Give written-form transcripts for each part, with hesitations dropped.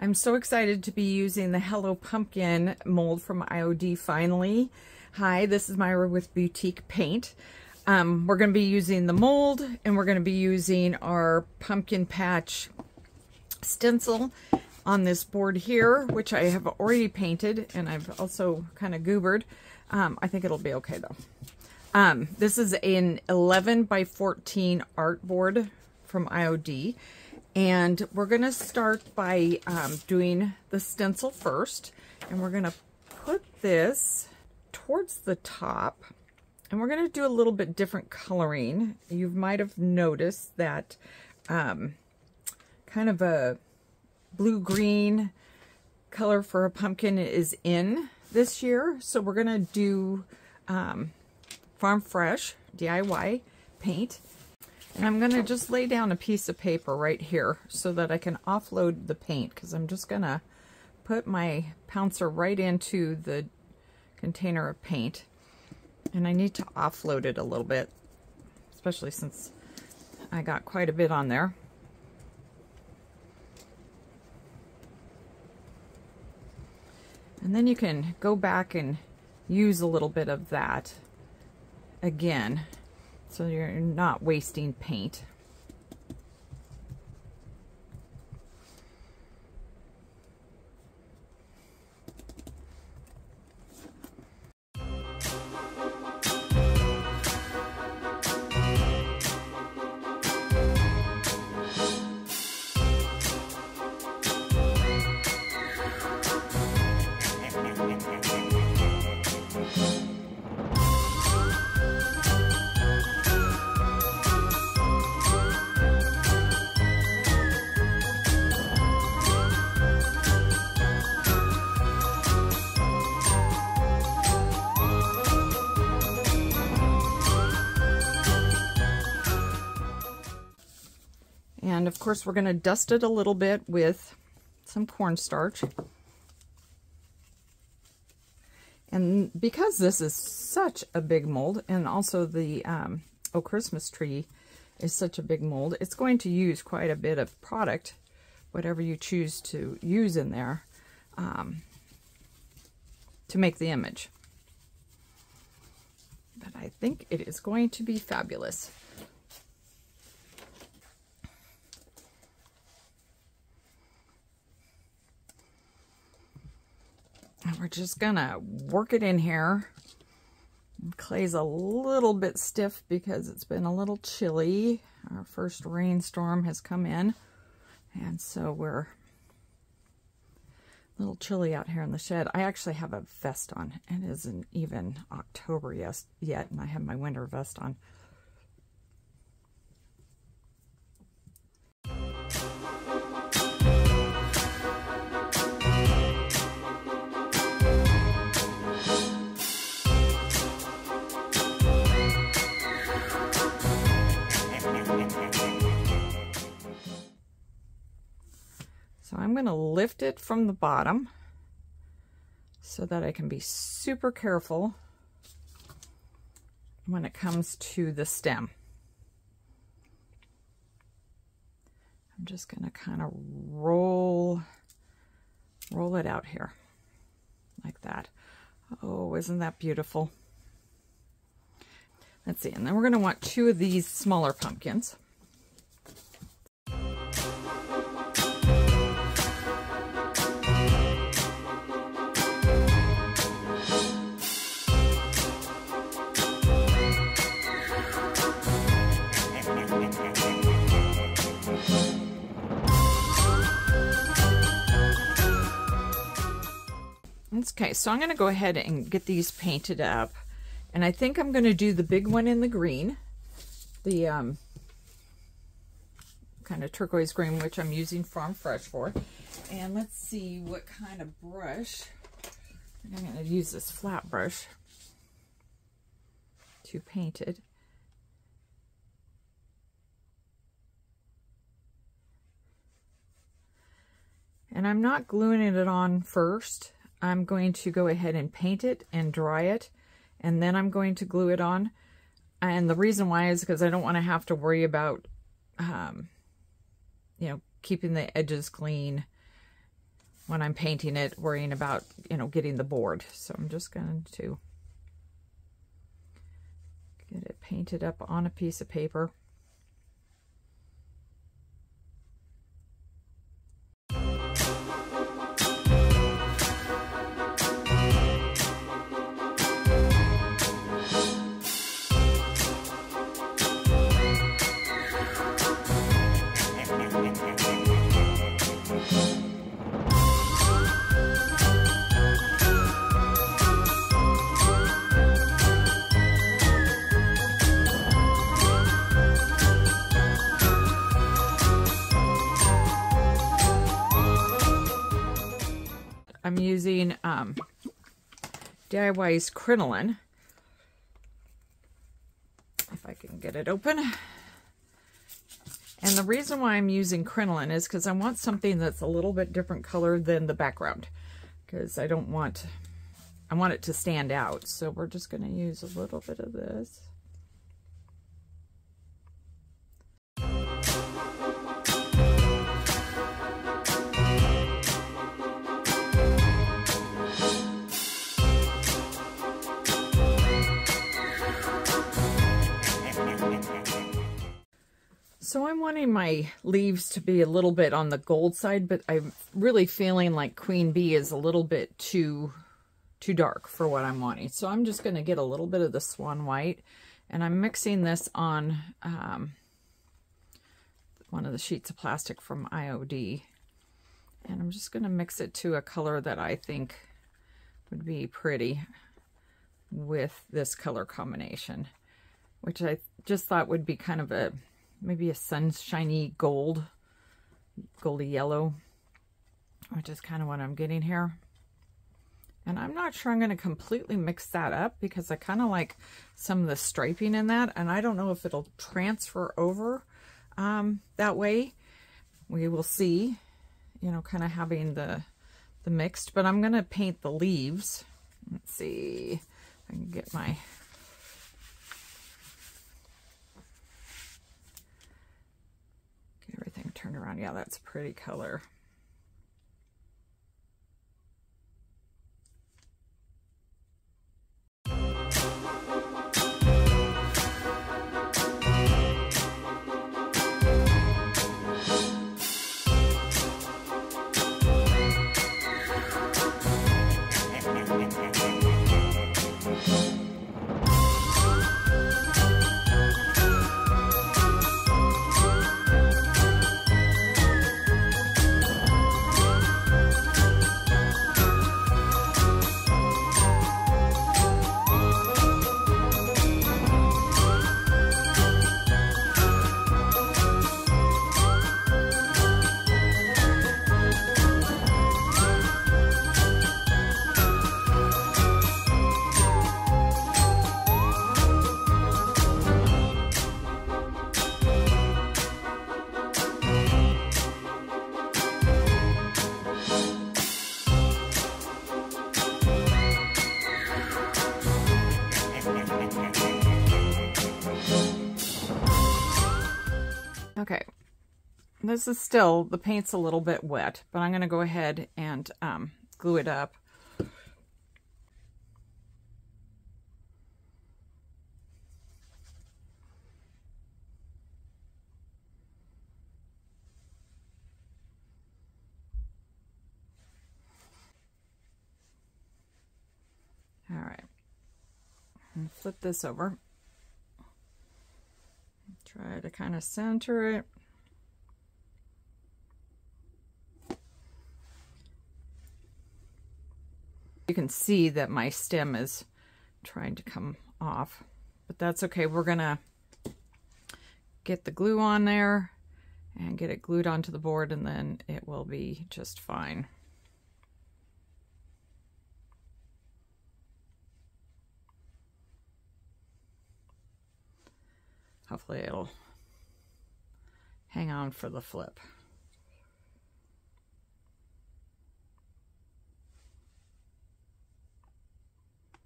I'm so excited to be using the Hello Pumpkin mold from IOD finally. Hi, this is Myra with Boutique Paint. We're going to be using the mold, and we're going to be using our pumpkin patch stencil on this board here, which I have already painted, and I've also kind of goobered. I think it'll be okay though. This is an 11 by 14 art board from IOD. And we're going to start by doing the stencil first. And we're going to put this towards the top. And we're going to do a little bit different coloring. You might have noticed that kind of a blue-green color for a pumpkin is in this year. So we're going to do Farm Fresh DIY paint. And I'm going to just lay down a piece of paper right here so that I can offload the paint, because I'm just going to put my pouncer right into the container of paint. And I need to offload it a little bit, especially since I got quite a bit on there. And then you can go back and use a little bit of that again, so you're not wasting paint. And of course, we're going to dust it a little bit with some cornstarch. And because this is such a big mold, and also the Oh Christmas Tree is such a big mold, it's going to use quite a bit of product, whatever you choose to use in there, to make the image. But I think it is going to be fabulous. And we're just gonna work it in here. Clay's a little bit stiff because it's been a little chilly. Our first rainstorm has come in, and so we're a little chilly out here in the shed. I actually have a vest on. It isn't even October yet, and I have my winter vest on. So I'm going to lift it from the bottom so that I can be super careful when it comes to the stem. I'm just going to kind of roll it out here like that. Oh, isn't that beautiful? Let's see, and then we're going to want 2 of these smaller pumpkins. Okay, so I'm going to go ahead and get these painted up, and I think I'm going to do the big one in the green, the kind of turquoise green, which I'm using Farm Fresh for. And let's see what kind of brush. I'm going to use this flat brush to paint it. And I'm not gluing it on first. I'm going to go ahead and paint it and dry it, and then I'm going to glue it on. And the reason why is because I don't want to have to worry about, you know, keeping the edges clean when I'm painting it, worrying about, you know, getting the board. So I'm just going to get it painted up on a piece of paper. I'm using DIY's crinoline, if I can get it open. And the reason why I'm using crinoline is because I want something that's a little bit different color than the background, because I want it to stand out. So we're just going to use a little bit of this. So I'm wanting my leaves to be a little bit on the gold side, but I'm really feeling like Queen Bee is a little bit too dark for what I'm wanting. So I'm just going to get a little bit of the Swan White, and I'm mixing this on one of the sheets of plastic from IOD. And I'm just going to mix it to a color that I think would be pretty with this color combination, which I just thought would be kind of maybe a sunshiny goldy yellow, which is kind of what I'm getting here. And I'm not sure I'm going to completely mix that up because I kind of like some of the striping in that, and I don't know if it'll transfer over that way. We will see, you know, kind of having the mixed, but I'm going to paint the leaves. Let's see if I can get everything turned around. Yeah, that's a pretty color. Okay, this is still, the paint's a little bit wet, but I'm going to go ahead and glue it up. All right, and flip this over. Try to kind of center it. You can see that my stem is trying to come off, but that's okay. We're gonna get the glue on there and get it glued onto the board, and then it will be just fine. Hopefully it'll hang on for the flip.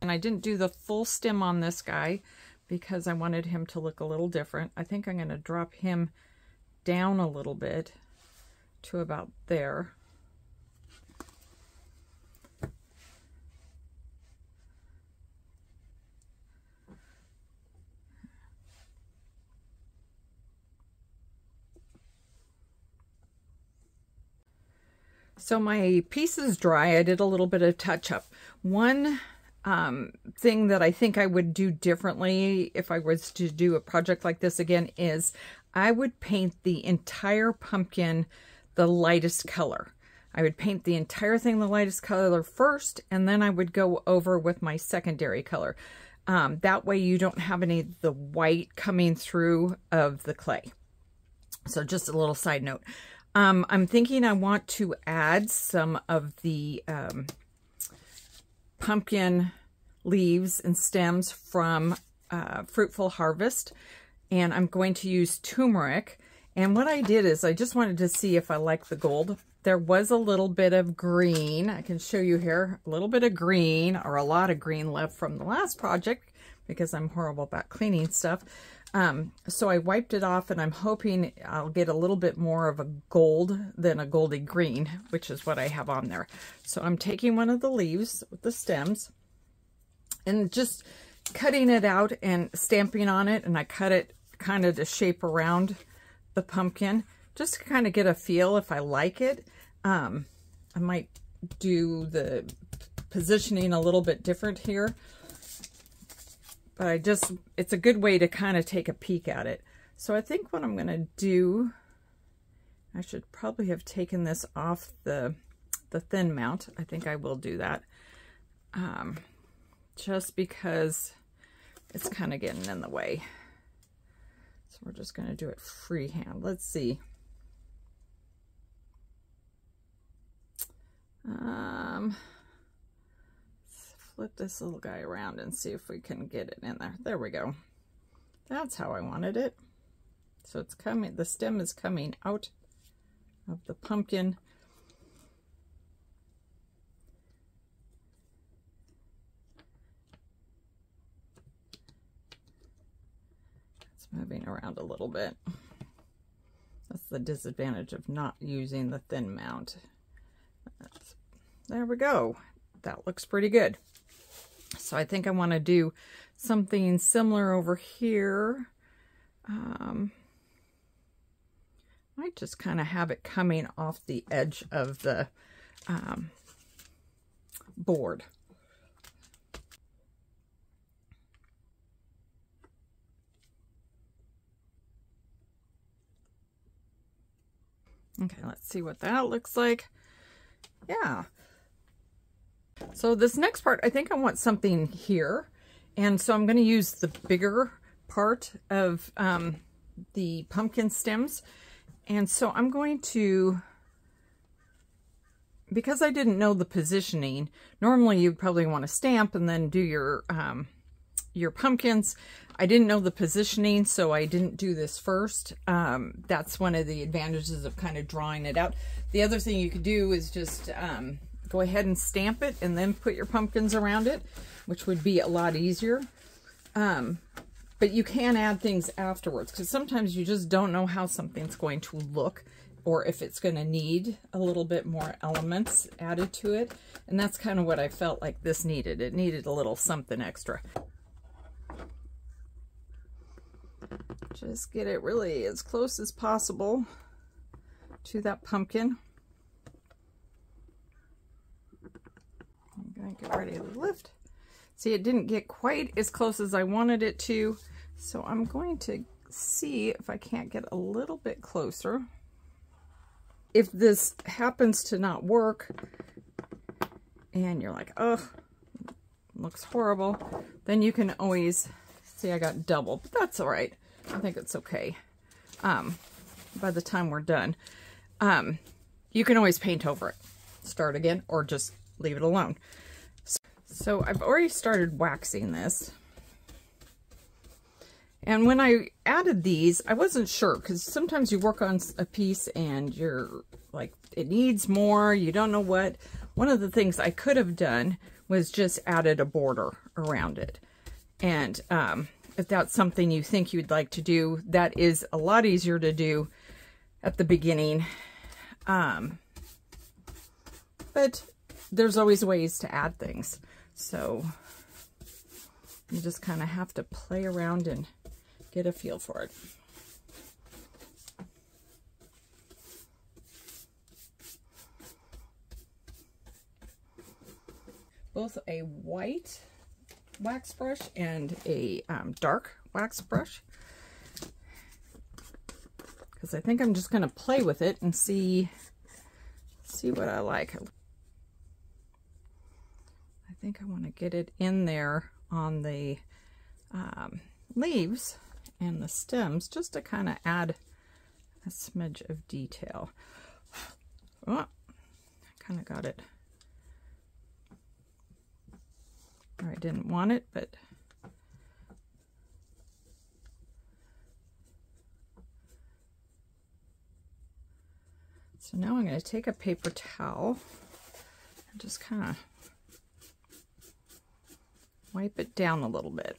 And I didn't do the full stem on this guy because I wanted him to look a little different. I think I'm going to drop him down a little bit to about there. So my piece is dry. I did a little bit of touch up. One thing that I think I would do differently if I was to do a project like this again is I would paint the entire pumpkin the lightest color. I would paint the entire thing the lightest color first, and then I would go over with my secondary color. That way you don't have any of the white coming through of the clay. So just a little side note. I'm thinking I want to add some of the pumpkin leaves and stems from Fruitful Harvest, and I'm going to use turmeric. And what I did is I just wanted to see if I like the gold. There was a little bit of green. I can show you here, a little bit of green or a lot of green left from the last project because I'm horrible about cleaning stuff. So I wiped it off, and I'm hoping I'll get a little bit more of a gold than a goldy green, which is what I have on there. So I'm taking one of the leaves with the stems and just cutting it out and stamping on it, and I cut it kind of to shape around the pumpkin just to kind of get a feel if I like it. I might do the positioning a little bit different here, but it's a good way to kind of take a peek at it. So I think what I'm going to do, I should probably have taken this off the thin mount. I think I will do that. Just because it's kind of getting in the way. So we're just going to do it freehand. Let's see. Let's flip this little guy around and see if we can get it in there. There we go. That's how I wanted it. So it's coming, the stem is coming out of the pumpkin. It's moving around a little bit. That's the disadvantage of not using the thin mount. There we go. That looks pretty good. So I think I want to do something similar over here. Might just kind of have it coming off the edge of the board. Okay, let's see what that looks like. Yeah. So this next part, I think I want something here. And so I'm going to use the bigger part of the pumpkin stems. And so I'm going to, because I didn't know the positioning, normally you'd probably want to stamp and then do your pumpkins. I didn't know the positioning, so I didn't do this first. That's one of the advantages of kind of drawing it out. The other thing you could do is just go ahead and stamp it and then put your pumpkins around it, which would be a lot easier. But you can add things afterwards, because sometimes you just don't know how something's going to look or if it's going to need a little bit more elements added to it. And that's kind of what I felt like this needed. It needed a little something extra. Just get it really as close as possible to that pumpkin. I'm going to get ready to lift. See, it didn't get quite as close as I wanted it to, so I'm going to see if I can't get a little bit closer. If this happens to not work and you're like, oh, looks horrible, then you can always, see, I got double, but that's all right. I think it's okay. By the time we're done, you can always paint over it, start again, or just leave it alone. So I've already started waxing this. And when I added these, I wasn't sure, because sometimes you work on a piece and you're like, it needs more, you don't know what. One of the things I could have done was just added a border around it. And if that's something you think you'd like to do, that is a lot easier to do at the beginning. But there's always ways to add things. So you just kind of have to play around and get a feel for it. both a white wax brush and a dark wax brush, because I think I'm just going to play with it and see what I like. I think I want to get it in there on the leaves and the stems, just to kind of add a smidge of detail. Oh, I kind of got it where I didn't want it, but so now I'm going to take a paper towel and just kind of wipe it down a little bit.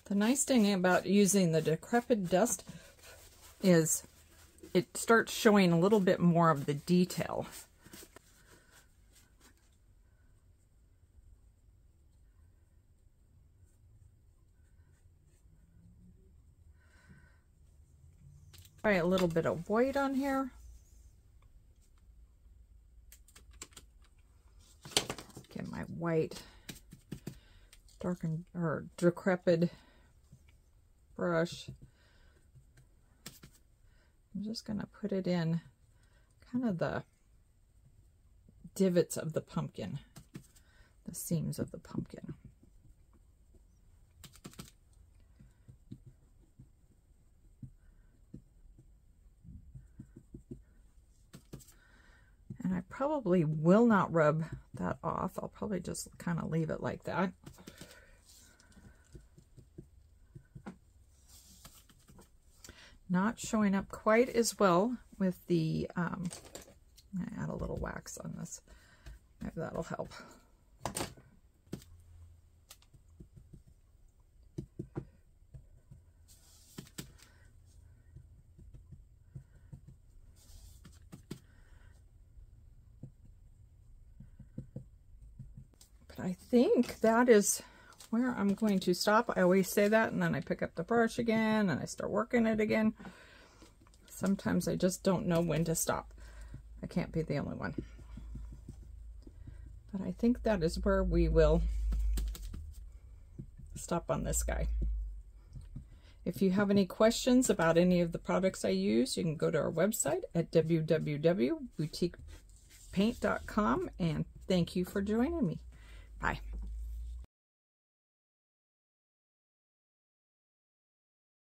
The nice thing about using the decrepit dust is it starts showing a little bit more of the detail. Try a little bit of white on here. Get my white darkened or decrepit brush. I'm just going to put it in kind of the divots of the pumpkin, the seams of the pumpkin. And I probably will not rub that off. I'll probably just kind of leave it like that. Not showing up quite as well with the, I'm going to add a little wax on this. Maybe that'll help. But I think that is where I'm going to stop. I always say that, and then I pick up the brush again and I start working it again. Sometimes I just don't know when to stop. I can't be the only one. But I think that is where we will stop on this guy. If you have any questions about any of the products I use, you can go to our website at www.boutiquepaint.com, and thank you for joining me. Bye.